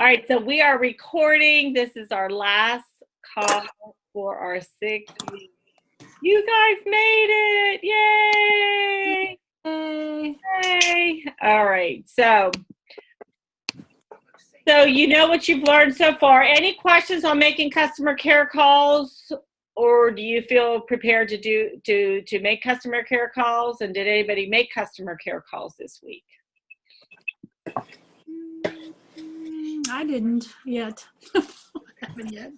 All right, so we are recording. This is our last call for our 6 week. You guys made it! Yay! Yay! Yay! All right, so you know what you've learned so far. Any questions on making customer care calls, or do you feel prepared to make customer care calls? And did anybody make customer care calls this week? I didn't yet. Haven't yet.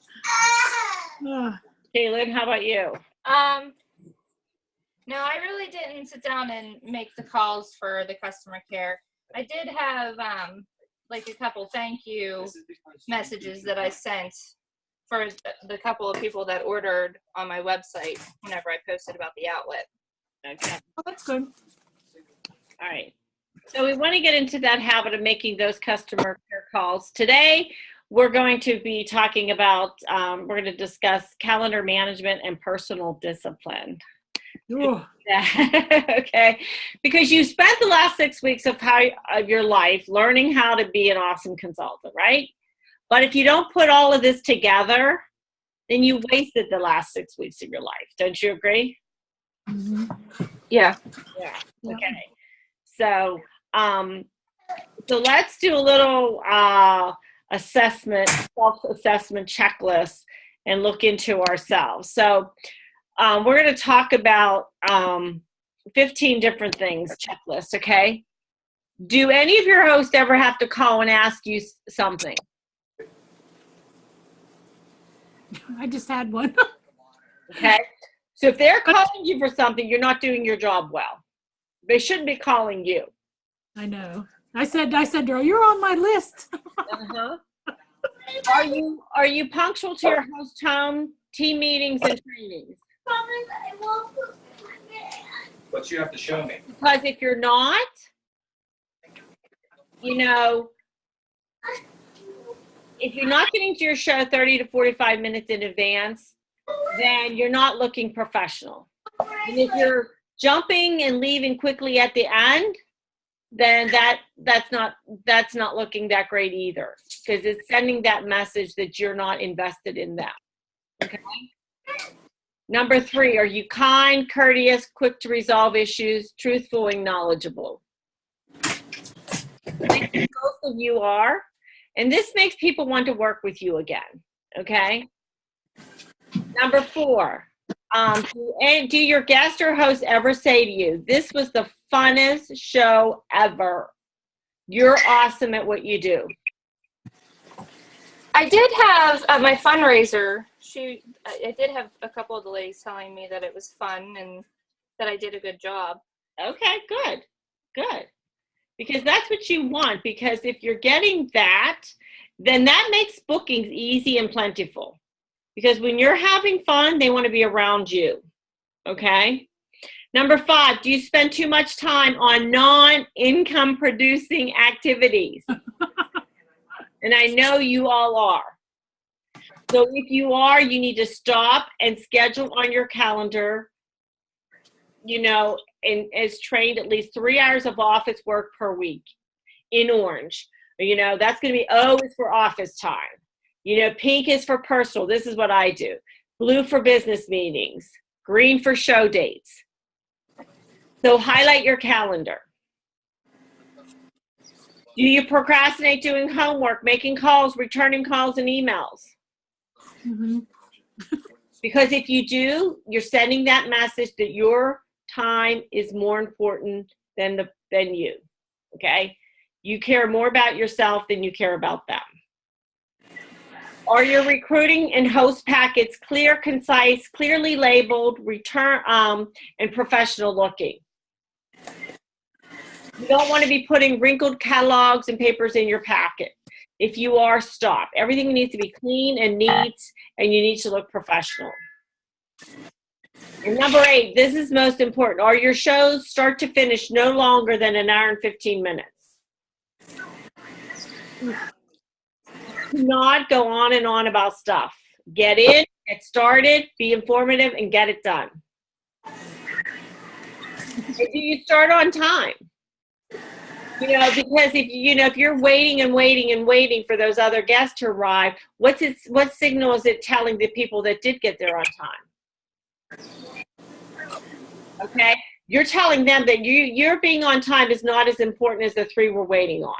Kaylin, how about you? No, I really didn't sit down and make the calls for the customer care. I did have like a couple thank you messages that I sent for the couple of people that ordered on my website whenever I posted about the outlet. Okay. Oh, that's good. All right. So we want to get into that habit of making those customer care calls. Today, we're going to be talking about, we're going to discuss calendar management and personal discipline. Okay. Because you spent the last 6 weeks of your life learning how to be an awesome consultant, right? But if you don't put all of this together, then you wasted the last 6 weeks of your life. Don't you agree? Mm-hmm. Yeah. Yeah. Okay. So, so let's do a little self-assessment checklist and look into ourselves. So we're going to talk about 15 different things checklist, okay? Do any of your hosts ever have to call and ask you something? I just had one. Okay. So if they're calling you for something, you're not doing your job well. They shouldn't be calling you. I know. I said to her, you're on my list. Uh-huh. Are you punctual to your host home, team meetings, and trainings? What you have to show me. Because if you're not, if you're not getting to your show 30 to 45 minutes in advance, then you're not looking professional. And if you're jumping and leaving quickly at the end, then that's not looking that great either, because it's sending that message that you're not invested in them. Okay. Number 3, are you kind, courteous, quick to resolve issues, truthful, and knowledgeable? I think most of you are, and this makes people want to work with you again. Okay. Number 4. Do your guest or host ever say to you, this was the funnest show ever? You're awesome at what you do. I did have at my fundraiser, I did have a couple of the ladies telling me that it was fun and that I did a good job. Okay, good. Because that's what you want, because if you're getting that, then that makes bookings easy and plentiful. Because when you're having fun, they want to be around you, okay? Number 5, do you spend too much time on non-income producing activities? And I know you all are. So if you are, you need to stop and schedule on your calendar, and as trained at least 3 hours of office work per week in orange. That's going to be O is for office time. Pink is for personal. This is what I do. Blue for business meetings. Green for show dates. So highlight your calendar. Do you procrastinate doing homework, making calls, returning calls, and emails? Mm-hmm. Because if you do, you're sending that message that your time is more important than you. Okay? You care more about yourself than you care about them. Are your recruiting and host packets clear, concise, clearly labeled, and professional looking? You don't want to be putting wrinkled catalogs and papers in your packet. If you are, stop. Everything needs to be clean and neat, and you need to look professional. And number 8, this is most important. Are your shows start to finish no longer than an hour and 15 minutes? Do not go on and on about stuff. Get in, get started, be informative, and get it done. And do you start on time? Because if you're waiting and waiting and waiting for those other guests to arrive, what signal is it telling the people that did get there on time? Okay, you're telling them that your being on time is not as important as the 3 we're waiting on.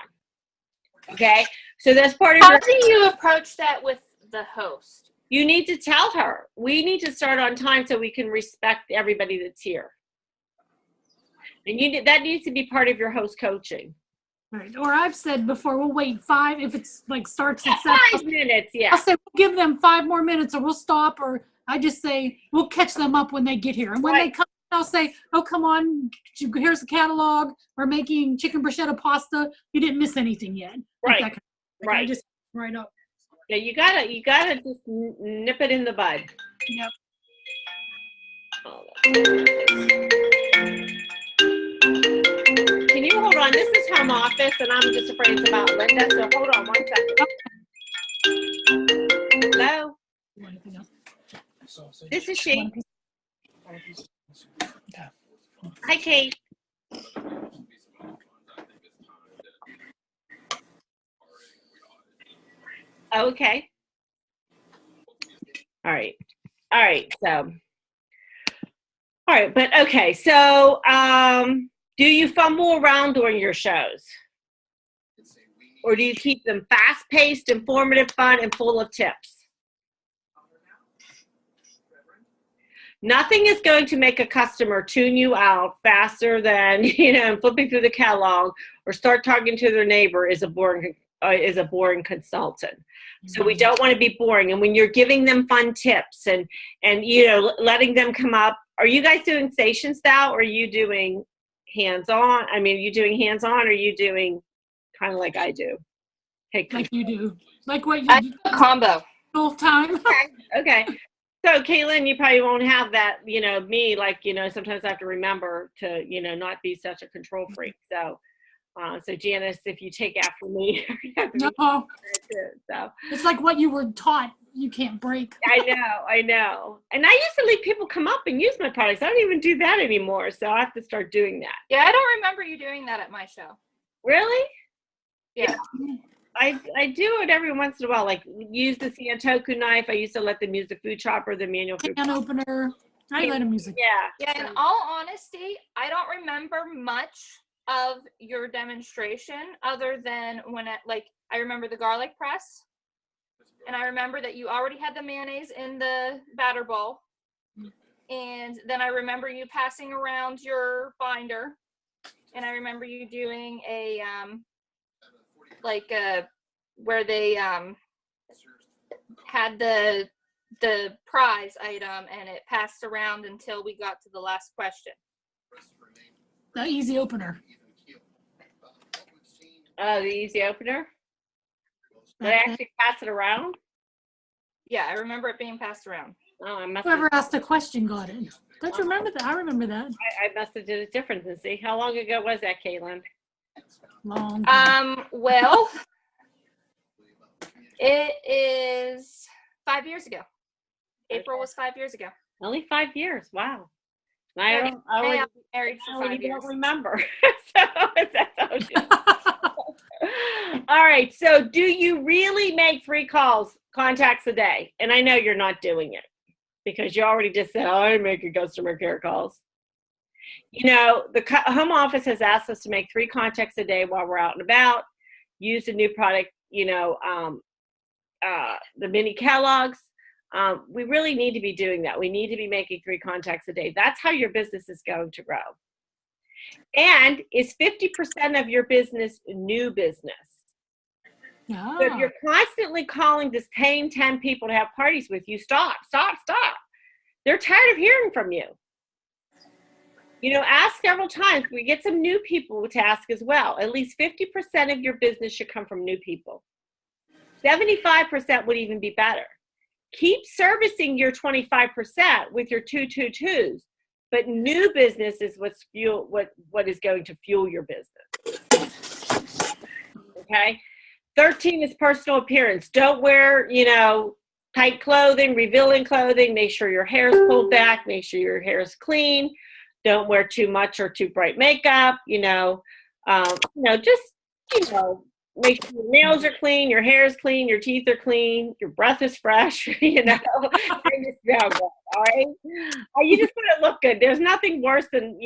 Okay, so that's part of How do you approach that with the host? You need to tell her, we need to start on time so we can respect everybody that's here. And that needs to be part of your host coaching. Right. Or I've said before, we'll wait 5, if it's like starts at 5 minutes, yeah. I'll say, we'll give them 5 more minutes, or we'll stop, or I just say, we'll catch them up when they get here. And when they come, I'll say, oh, come on, here's the catalog. We're making chicken bruschetta pasta. You didn't miss anything yet. Right. Like Right. I just right up. Yeah, you gotta just nip it in the bud. Yep. Oh, can you hold on? This is home office, and I'm just afraid it's about Linda. So hold on 1 second. Hello. This is she. Hi, Kate. Okay. All right. But okay. So, do you fumble around during your shows? Or do you keep them fast-paced, informative, fun, and full of tips? Nothing is going to make a customer tune you out faster than, flipping through the catalog or start talking to their neighbor is a boring consultant. So we don't want to be boring. And when you're giving them fun tips and letting them come up, are you guys doing station style or are you doing hands-on? I mean, are you doing hands-on or are you doing kind of like I do? Like you do. Like what you I do do a combo. all the time. Okay. So, Caitlin, you probably won't have that, me, like, sometimes I have to remember to, not be such a control freak. So, Janice, if you take after me, you have to be No. so. It's like what you were taught you can't break. I know. And I used to leave people come up and use my products. I don't even do that anymore. So I have to start doing that. Yeah, I don't remember you doing that at my show. Really? Yeah. I do it every once in a while, like use the Santoku knife. I used to let them use the food chopper, the manual food Can opener. I let them use it. Yeah. Yeah, in all honesty, I don't remember much of your demonstration other than I remember the garlic press. And I remember that you already had the mayonnaise in the batter bowl. And then I remember you passing around your binder. And I remember you doing a, where they had the prize item and it passed around until we got to the last question. The easy opener. Oh, the easy opener? Did I actually pass it around? Yeah, I remember it being passed around. Oh, I must Whoever have, asked a question got it. Don't you remember that? I remember that. I must have did it different than see. How long ago was that, Caitlin? Long time. Well, it is 5 years ago. April was 5 years ago. Only 5 years. Wow. And I I was married for 5 don't years. remember. So that's all good. All right. So do you really make 3 contacts a day? And I know you're not doing it because you already just said, I'm making customer care calls. The home office has asked us to make 3 contacts a day while we're out and about, use the new product, the mini catalogs. We really need to be doing that. We need to be making 3 contacts a day. That's how your business is going to grow. And is 50% of your business new business? Yeah. So if you're constantly calling the same 10 people to have parties with you, stop. They're tired of hearing from you. Ask several times. We get some new people to ask as well. At least 50% of your business should come from new people. 75% would even be better. Keep servicing your 25% with your 222s, but new business is what is going to fuel your business. Okay? 13 is personal appearance. Don't wear, tight clothing, revealing clothing. Make sure your hair is pulled back. Make sure your hair is clean. Don't wear too much or too bright makeup. Just, make sure your nails are clean, your hair is clean, your teeth are clean, your breath is fresh, and you smell good, all right? You just want to look good. There's nothing worse than,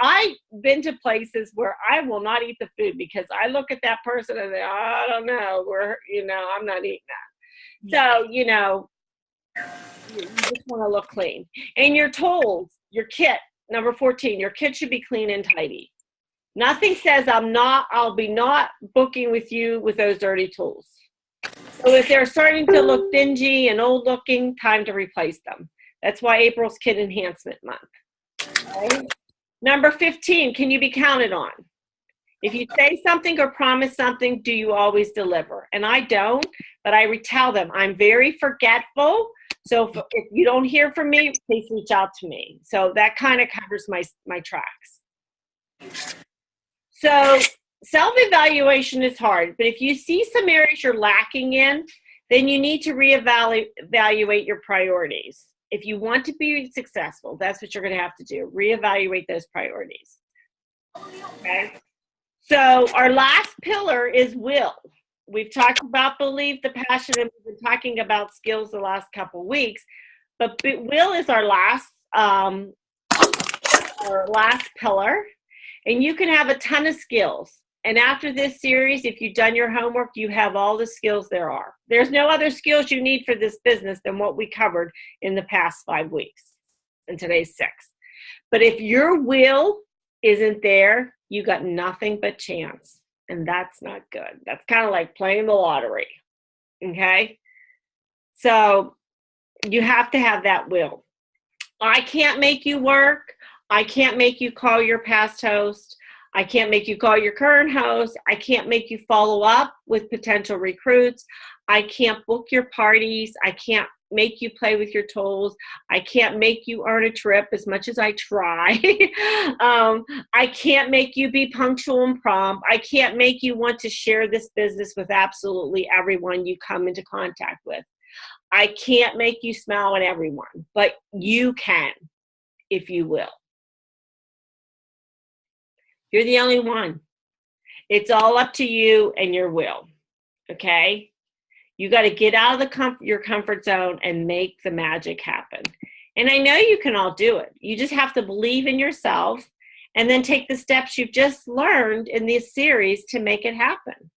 I've been to places where I will not eat the food because I look at that person and say, I don't know, I'm not eating that. So, you just want to look clean. And your tools, your kit, number 14, your kit should be clean and tidy. Nothing says I'll be not booking with you with those dirty tools. So if they're starting to look dingy and old looking, time to replace them. That's why April's Kit Enhancement Month. Okay? Number 15, can you be counted on? If you say something or promise something, do you always deliver? And I don't, but I tell them I'm very forgetful. So if you don't hear from me, please reach out to me. So that kind of covers my tracks. So self-evaluation is hard, but if you see some areas you're lacking in, then you need to reevaluate your priorities. If you want to be successful, that's what you're going to have to do. Reevaluate those priorities. Okay. So our last pillar is will. We've talked about belief, the passion, and we've been talking about skills the last couple weeks, but will is our last pillar. And you can have a ton of skills. And after this series, if you've done your homework, you have all the skills there are. There's no other skills you need for this business than what we covered in the past 5 weeks. And today's 6. But if your will isn't there, you got nothing but chance. And that's not good. That's kind of like playing the lottery. Okay? So you have to have that will. I can't make you work. I can't make you call your past host. I can't make you call your current host. I can't make you follow up with potential recruits. I can't book your parties. I can't make you play with your tools. I can't make you earn a trip as much as I try. I can't make you be punctual and prompt. I can't make you want to share this business with absolutely everyone you come into contact with. I can't make you smile at everyone, but you can if you will. You're the only one. It's all up to you and your will, okay? You got to get out of your comfort zone and make the magic happen. And I know you can all do it. You just have to believe in yourself and then take the steps you've just learned in this series to make it happen.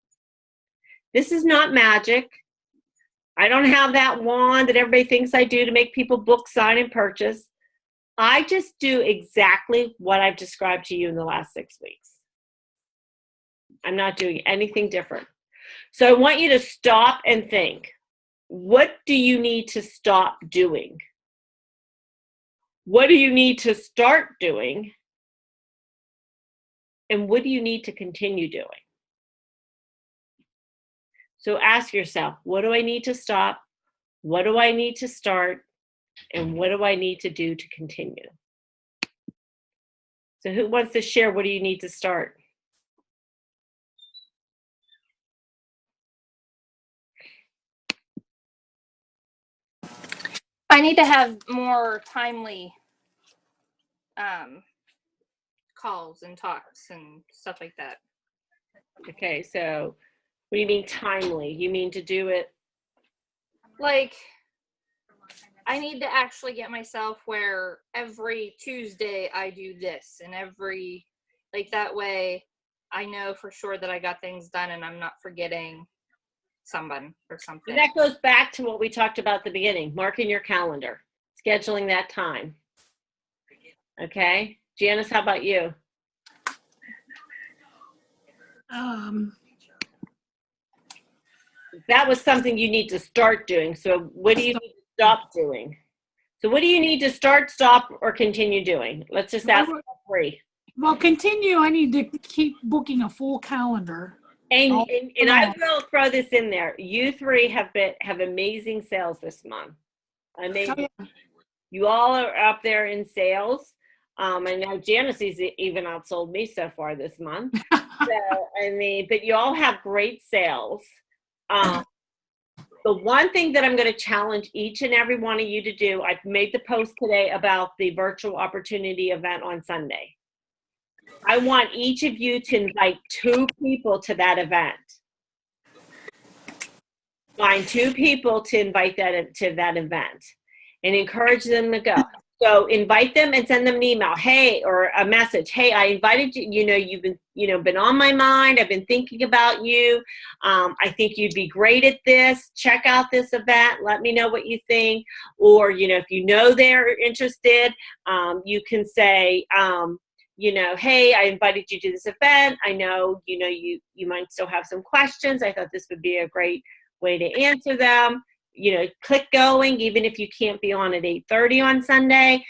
This is not magic. I don't have that wand that everybody thinks I do to make people book, sign, and purchase. I just do exactly what I've described to you in the last 6 weeks. I'm not doing anything different. So I want you to stop and think, what do you need to stop doing? What do you need to start doing? And what do you need to continue doing? So ask yourself, what do I need to stop? What do I need to start? And what do I need to do to continue? So who wants to share what do you need to start? I need to have more timely calls and talks and stuff like that. Okay, so what do you mean timely? You mean to do it? Like, I need to actually get myself where every Tuesday I do this, and that way I know for sure that I got things done and I'm not forgetting someone or something. And that goes back to what we talked about at the beginning, marking your calendar, scheduling that time. Okay, Janice, how about you? That was something you need to start doing. So what do you need to stop doing? So what do you need to start, stop, or continue doing? Let's just ask all three. Well, continue. I need to keep booking a full calendar. And I will throw this in there. You three have amazing sales this month. Amazing. You all are up there in sales. I know Janice has even outsold me so far this month. But you all have great sales. The one thing that I'm going to challenge each and every one of you to do, I've made the post today about the virtual opportunity event on Sunday. I want each of you to invite 2 people to that event. Find 2 people to invite to that event and encourage them to go. So invite them and send them an email, hey, or a message, hey, I invited you, you've been, been on my mind. I've been thinking about you. I think you'd be great at this. Check out this event. Let me know what you think. Or, if they're interested, you can say, hey, I invited you to this event. I know, you might still have some questions. I thought this would be a great way to answer them. Click going, even if you can't be on at 8:30 on Sunday.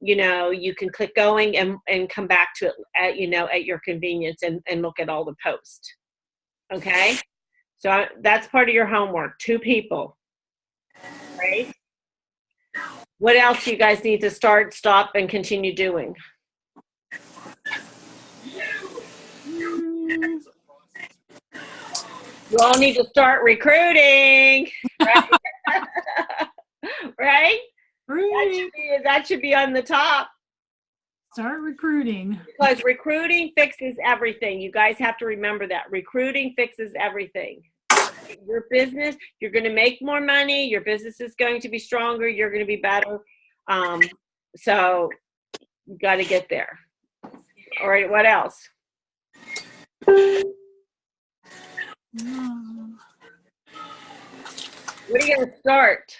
You can click going and come back to it at your convenience and look at all the posts. Okay? So that's part of your homework, 2 people. Right? What else do you guys need to start, stop, and continue doing? You all need to start recruiting, right? Right? That should be on the top. Start recruiting. Because recruiting fixes everything. You guys have to remember that. Recruiting fixes everything. Your business, you're going to make more money. Your business is going to be stronger. You're going to be better. So you got to get there. All right, what else? What are you going to start?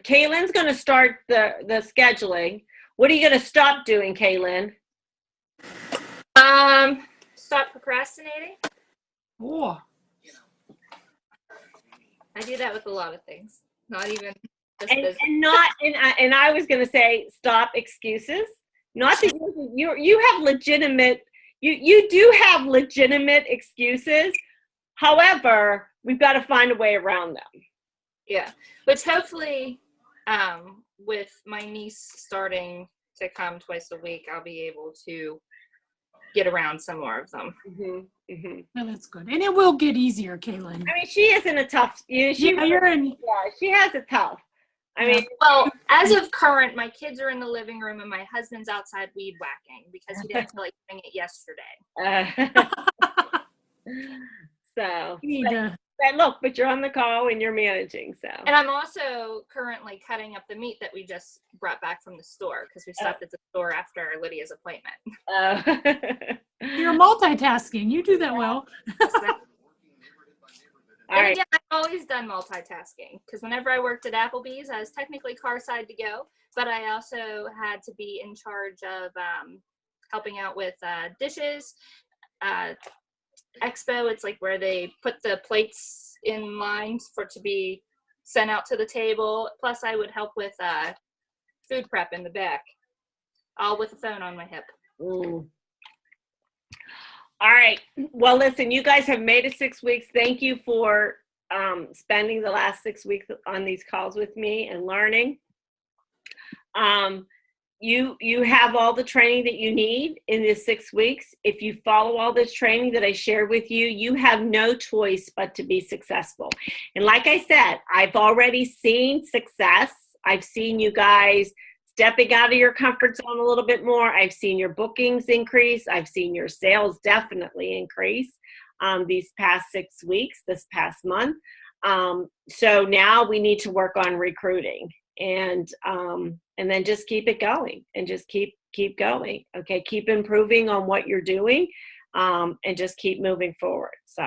Kaylin's going to start the scheduling. What are you going to stop doing, Kaylin? Stop procrastinating. Oh. I do that with a lot of things, not even just And business. and I was going to say stop excuses. Not that you have legitimate. You do have legitimate excuses. However, we've got to find a way around them. Yeah, which hopefully, with my niece starting to come twice a week, I'll be able to get around some more of them. Mm-hmm, mm-hmm. Well, that's good. And it will get easier, Kaylin. I mean, she isn't a tough. She has it tough. I mean, well, as of current, my kids are in the living room and my husband's outside weed whacking because he didn't feel like doing it yesterday. So, Yeah. but you're on the call and you're managing. So, and I'm also currently cutting up the meat that we just brought back from the store because we stopped at the store after Lydia's appointment. You're multitasking. You do that well. And again, I've always done multitasking because whenever I worked at Applebee's, I was technically car side to go, but I also had to be in charge of helping out with dishes. Expo, it's like where they put the plates in lines for to be sent out to the table. Plus, I would help with food prep in the back, all with a phone on my hip. All right. Well, listen, you guys have made it 6 weeks. Thank you for spending the last 6 weeks on these calls with me and learning. You have all the training that you need in this 6 weeks. If you follow all this training that I shared with you, you have no choice but to be successful. And like I said, I've already seen success. I've seen you guys stepping out of your comfort zone a little bit more. I've seen your bookings increase. I've seen your sales definitely increase these past 6 weeks, this past month. So now we need to work on recruiting and then just keep it going and just keep going. Okay. Keep improving on what you're doing and just keep moving forward. So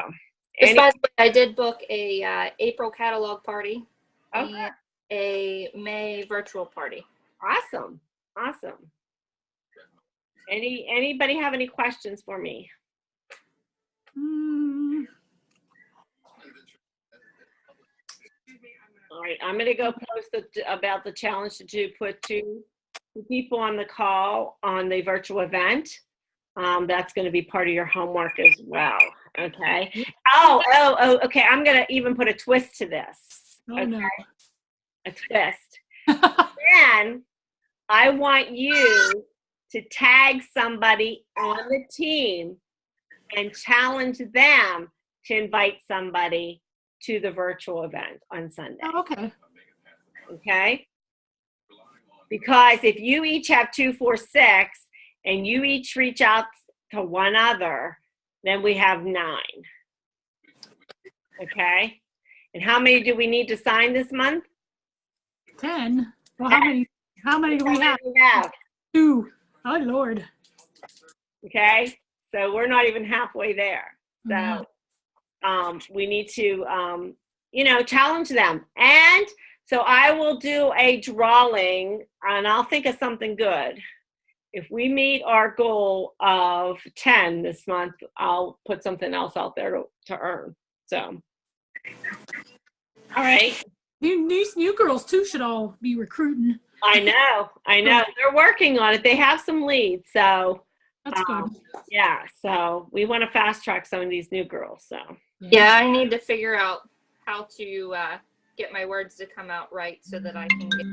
I did book a April catalog party and a May virtual party. Awesome. Anybody have any questions for me? All right, I'm going to go post about the challenge to put two people on the call on the virtual event. That's going to be part of your homework as well. Okay. Oh, okay. I'm going to even put a twist to this. Oh, no. A twist. Then I want you to tag somebody on the team and challenge them to invite somebody to the virtual event on Sunday. Oh, okay. Okay? Because if you each have 2, 4, 6, and you each reach out to one other, then we have 9. Okay? And how many do we need to sign this month? 10. Well, how many do we have? We have. 2. Oh, Lord. Okay? So we're not even halfway there. Yeah. So we need to, challenge them. And so I will do a drawing, and I'll think of something good. If we meet our goal of 10 this month, I'll put something else out there to earn. So, all right. These new girls, too, should all be recruiting. I know. They're working on it. They have some leads. So, That's good. yeah. So we want to fast track some of these new girls. So, Yeah, I need to figure out how to get my words to come out right so that I can get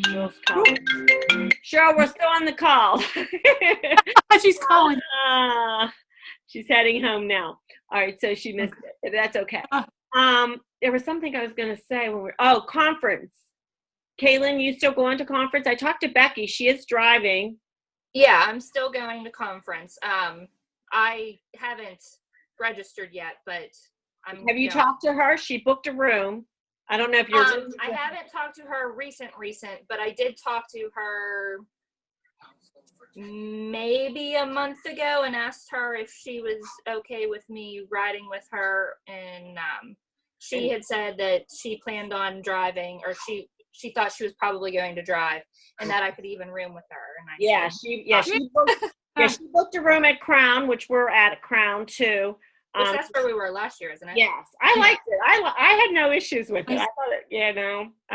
Cheryl's calling. Cheryl, we're still on the call. She's calling. She's heading home now. All right, so she missed it. That's okay. There was something I was going to say when conference. Kaylin, you still going to conference? I talked to Becky. She is driving. Yeah, I'm still going to conference. I haven't registered yet, but Have you talked to her? She booked a room. I don't know if you're. I haven't talked to her recent, but I did talk to her maybe a month ago and asked her if she was okay with me riding with her, and she had said that she planned on driving, or she thought she was probably going to drive, and that I could even room with her. And she booked a room at Crown, which we're at Crown too. That's where we were last year, isn't it? Yes, I liked it. I had no issues with it. I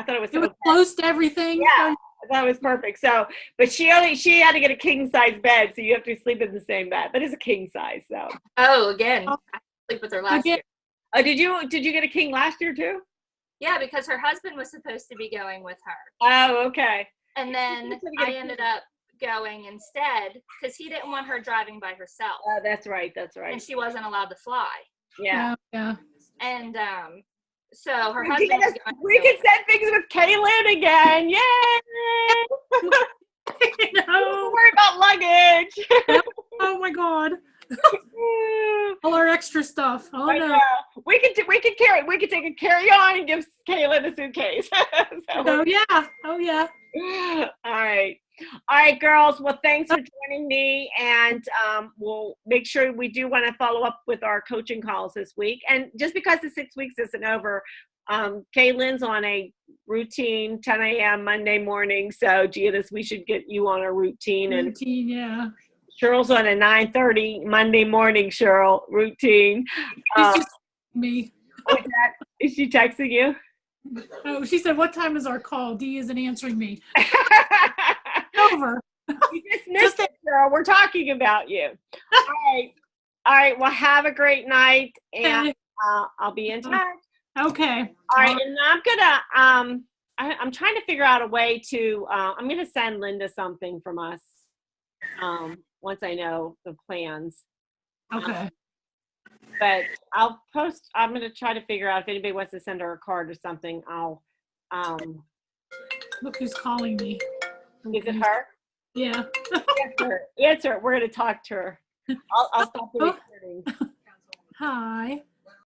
thought it was. It was close to everything. Yeah, I thought it was perfect. So, but she had to get a king size bed, so you have to sleep in the same bed. But it's a king size, so. Oh, again, I sleep with her last year. Oh, did you get a king last year too? Yeah, because her husband was supposed to be going with her. Oh, okay. And then I ended up going instead because he didn't want her driving by herself. Oh, that's right. And she wasn't allowed to fly. Yeah. Yeah. And so her husband. We can set things with Kaylin again. Yay! Don't worry about luggage. Oh my God. All our extra stuff. Oh no. We can take a carry-on and give Kaylin a suitcase. Oh yeah. All right, girls. Well, thanks for joining me, and we'll make sure we do want to follow up with our coaching calls this week. And just because the 6 weeks isn't over, Kaylin's on a routine 10 a.m. Monday morning. So, Giannis, we should get you on a routine. Yeah. Cheryl's on a 9:30 Monday morning, routine. It's just me. Is she texting you? Oh, she said, "What time is our call?" Dee isn't answering me. Over. You just missed it, Cheryl. We're talking about you. All right. Well, have a great night, and I'll be in touch. Okay. All right, and I'm gonna I'm trying to figure out a way to I'm gonna send Linda something from us once I know the plans. Okay. But I'll post. I'm gonna try to figure out if anybody wants to send her a card or something. I'll Look who's calling me. Is it her? Yeah. Answer. We're gonna talk to her. I'll stop the recording. Hi.